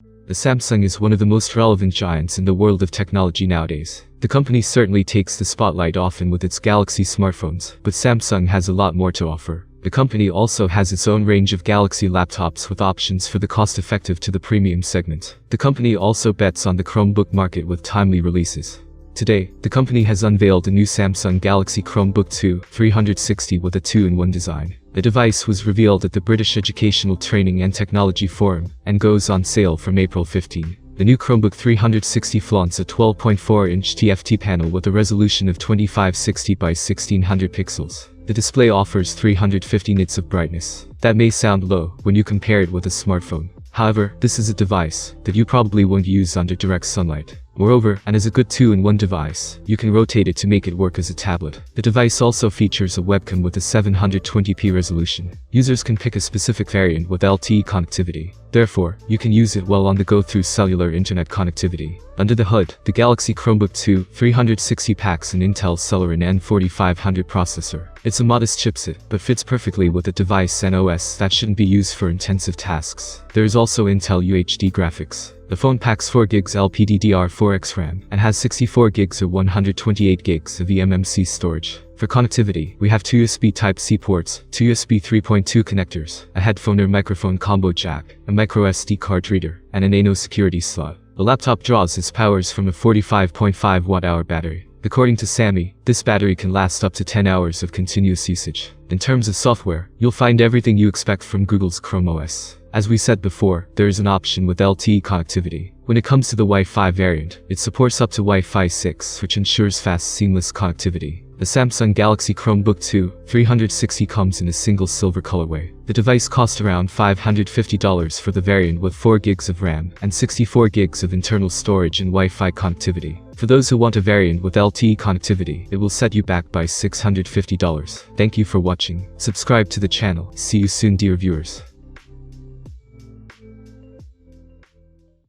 The Samsung is one of the most relevant giants in the world of technology nowadays. The company certainly takes the spotlight often with its Galaxy smartphones, but Samsung has a lot more to offer. The company also has its own range of Galaxy laptops with options for the cost-effective to the premium segment. The company also bets on the Chromebook market with timely releases. Today, the company has unveiled a new Samsung Galaxy Chromebook 360 with a 2-in-1 design. The device was revealed at the British Educational Training and Technology Forum and goes on sale from April 15. The new Chromebook 360 flaunts a 12.4-inch TFT panel with a resolution of 2560 by 1600 pixels. The display offers 350 nits of brightness. That may sound low when you compare it with a smartphone. However, this is a device that you probably won't use under direct sunlight. Moreover, and as a good 2-in-1 device, you can rotate it to make it work as a tablet. The device also features a webcam with a 720p resolution. Users can pick a specific variant with LTE connectivity. Therefore, you can use it while on the go through cellular internet connectivity. Under the hood, the Galaxy Chromebook 360 packs an Intel Celeron N4500 processor. It's a modest chipset, but fits perfectly with a device and OS that shouldn't be used for intensive tasks. There is also Intel UHD Graphics. The phone packs 4 GB LPDDR4x RAM and has 64 GB or 128 GB of eMMC storage. For connectivity, we have 2 USB Type-C ports, 2 USB 3.2 connectors, a headphone or microphone combo jack, a microSD card reader, and a nano security slot. The laptop draws its powers from a 45.5 watt-hour battery. According to Sammy, this battery can last up to 10 hours of continuous usage. In terms of software, you'll find everything you expect from Google's Chrome OS. As we said before, there is an option with LTE connectivity. When it comes to the Wi-Fi variant, it supports up to Wi-Fi 6, which ensures fast, seamless connectivity. The Samsung Galaxy Chromebook 360 comes in a single silver colorway. The device costs around $550 for the variant with 4 GB of RAM and 64 GB of internal storage and Wi-Fi connectivity. For those who want a variant with LTE connectivity, it will set you back by $650. Thank you for watching. Subscribe to the channel. See you soon, dear viewers.